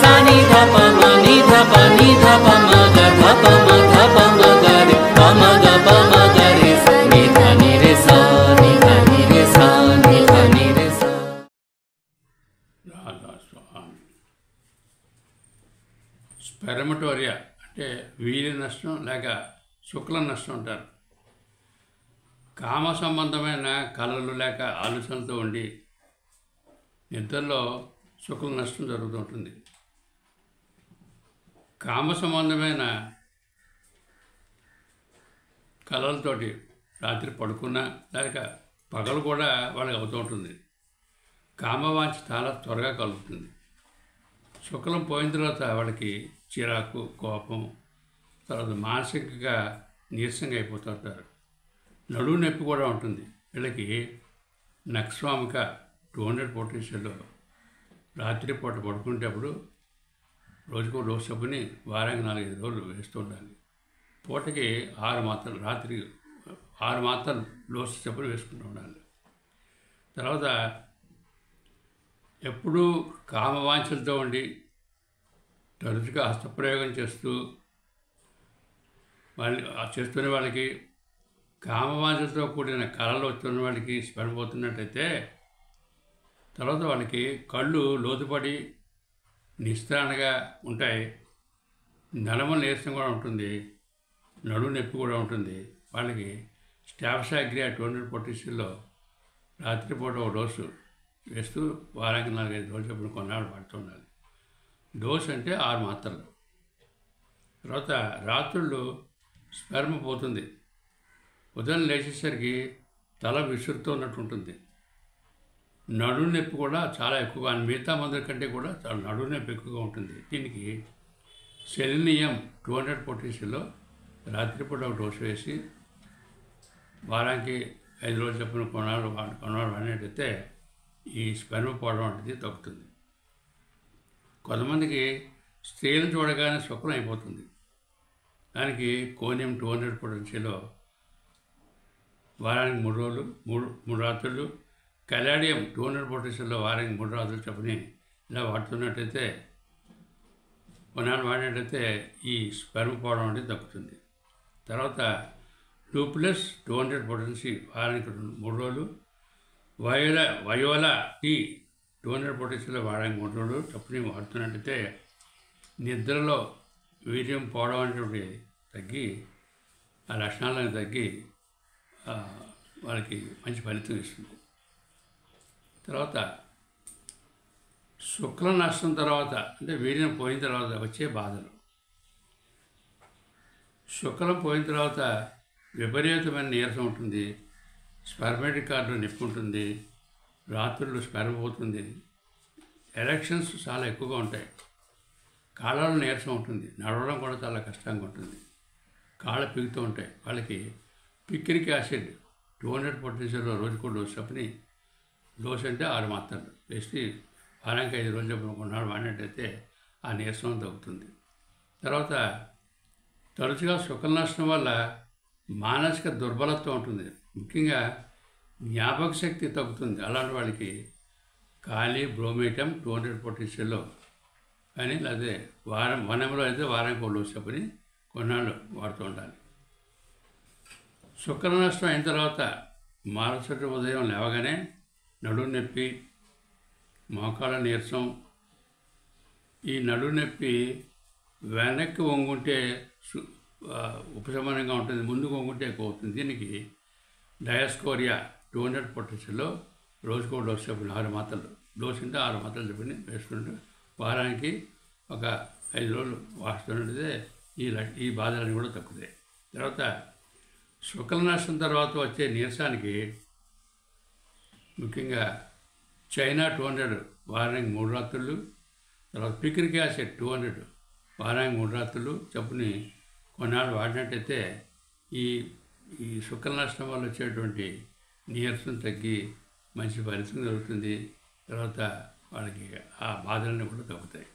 సాని ధప మని ధప ని ధప మగ ధప మ ధప మగ రే పమ గ పమ గ రే ని ధ ని రే సా ని ధ ని రే సా ని ధ ని రే సా. స్పెరమటోరియా అంటే వీర్య నష్టం లేక శుక్ల నష్టం అంటారు. కామ సంబంధమైన కళలు లేక ఆలోచనలతో ఉండి నిద్రలో శుక్ల నష్టం జరుగుతుంటుంది. కామ సంబంధమైన కళలతోటి రాత్రి పడుకున్నా లేక పగలు కూడా వాళ్ళకి అవుతూ ఉంటుంది. కామవాంఛ చాలా త్వరగా కలుగుతుంది. శుక్లం పోయిన తర్వాత వాళ్ళకి చిరాకు, కోపం, తర్వాత మానసికంగా నీరసంగా అయిపోతుంటారు. నడువు నొప్పి కూడా ఉంటుంది. వీళ్ళకి నక్స్వామిక 200 పొటెన్షియల్లో రాత్రిపూట పడుకునేటప్పుడు రోజుకో డోసు చొప్పుని వారానికి 4-5 రోజులు వేస్తూ ఉండాలి. పూటకి 6 మాత్రలు, రాత్రి 6 మాత్రలు డోసు చొప్పున వేసుకుంటూ ఉండాలి. తర్వాత ఎప్పుడూ కామవాంఛలతో ఉండి తరచుగా హస్తప్రయోగం చేస్తున్న వాళ్ళకి, కామవాంఛలతో కూడిన కళలు వస్తున్న వాళ్ళకి పడిపోతున్నట్టయితే తర్వాత వాళ్ళకి కళ్ళు లోతుపడి నిస్త్రాణగా ఉంటాయి. నడుము నీరసం కూడా ఉంటుంది, నడుము నొప్పి కూడా ఉంటుంది. వాళ్ళకి స్టాఫ్సాగ్రియా 200 పొటెన్షియల్లో రాత్రిపూట ఒక డోసు వేస్తూ వారానికి 4-5 రోజులు చొప్పున కొన్నాళ్ళు పడుతూ ఉండాలి. డోసు అంటే 6 మాత్రలు. తర్వాత రాత్రుళ్ళు స్పెర్మ్ పోతుంది. ఉదయం లేచేసరికి తల విసురుతూ ఉన్నట్టు ఉంటుంది. నడుము నొప్పి కూడా చాలా ఎక్కువగా, మిగతా మందుల కంటే కూడా చాలా నడుము నొప్పి ఎక్కువగా ఉంటుంది. దీనికి సెలీనియం 200 పొటెన్షియల్లో రాత్రిపూట ఒక డోసు వేసి వారానికి 5 రోజులు చొప్పున కొన్నాళ్ళు వాడినట్టయితే ఈ స్పెర్మ్ పోవడం అనేది తగ్గుతుంది. కొంతమందికి స్త్రీలను చూడగానే శుక్లం అయిపోతుంది. దానికి కోనియం 200 పొటెన్షియల్లో వారానికి 3 రోజులు 3 రాత్రులు, కలాడియం 200 పొటెన్షియల్లో వారానికి 3 రాత్రులు చొప్పుని ఇలా వాడుతున్నట్టయితే కొన్నాళ్ళు వాడినట్టయితే ఈ స్పెర్మ్ పోవడం అనేది తగ్గుతుంది. తర్వాత లూపులస్ 200 పొటెన్షియల్ వారానికి 3 రోజులు, వయోలా టీ 200 పొటెన్షియల్లో వారానికి 3 రోజులు చొప్పుని వాడుతున్నట్టయితే నిద్రలో వీర్యం పోవడం అనేటువంటి తగ్గి, ఆ లక్షణాలను తగ్గి వాళ్ళకి మంచి ఫలితం ఇస్తుంది. తర్వాత శుక్ల నష్టం తర్వాత అంటే వీర్యం పోయిన తర్వాత వచ్చే బాధలు. శుక్లం పోయిన తర్వాత విపరీతమైన నీరసం ఉంటుంది, స్పెర్మేటిక్ కార్డులో నొప్పి ఉంటుంది, రాత్రులు స్పెర్మ్ పోతుంది, ఎరెక్షన్స్ చాలా ఎక్కువగా ఉంటాయి, కాళ్ళలో నీరసం ఉంటుంది, నడవడం కూడా చాలా కష్టంగా ఉంటుంది, కాళ్ళ పిగుతూ ఉంటాయి. వాళ్ళకి పిక్రిక్ యాసిడ్ 200 పొటెన్షియల్లో రోజుకో డోసు చొప్పుని, డోసు అంటే 6 మాత్రలు వేసి వారానికి 5 రోజులు చొప్పున కొన్నాళ్ళు వాడినట్టయితే ఆ నీరసం తగ్గుతుంది. తర్వాత తరచుగా శుక్ల నష్టం వల్ల మానసిక దుర్బలత్వం ఉంటుంది, ముఖ్యంగా జ్ఞాపక శక్తి తగ్గుతుంది. అలాంటి వాళ్ళకి ఖాళీ బ్రోమేటం 200 పొటెన్షియల్లో కానీ అదే వనంలో అయితే వారానికి 1 డోసు చొప్పుని కొన్నాళ్ళు వాడుతూ ఉండాలి. శుక్ల నష్టం అయిన తర్వాత మరుసటి ఉదయం లేవగానే నడుము నొప్పి, మోకాళ్ళ నీరసం. ఈ నడుము నొప్పి వెనక్కి వంగుంటే ఉపశమనంగా ఉంటుంది, ముందుకు వంగుంటే ఎక్కువ అవుతుంది. దీనికి డయాస్కోరియా 200 పొటెన్షియల్లో రోజుకో డోసు చొప్పున 6 మాత్రలు, డోసు అంటే 6 మాత్రలు చొప్పున వేసుకుంటూ వారానికి ఒక 5 రోజులు వాడుతుంటే ఈ బాధలన్నీ కూడా తగ్గుతాయి. తర్వాత శుక్ల నష్టం తర్వాత వచ్చే నీరసానికి ముఖ్యంగా చైనా 200 వారానికి 3 రాత్రులు, తర్వాత పిక్రిక్ యాసిడ్ 200 వారానికి 3 రాత్రులు చొప్పుని కొన్నాళ్ళు వాడినట్టయితే ఈ శుక్ల నష్టం వల్ల వచ్చేటువంటి నీరసం తగ్గి మంచి ఫలితం జరుగుతుంది. తర్వాత వాళ్ళకి ఆ బాధలన్నీ కూడా తగ్గుతాయి.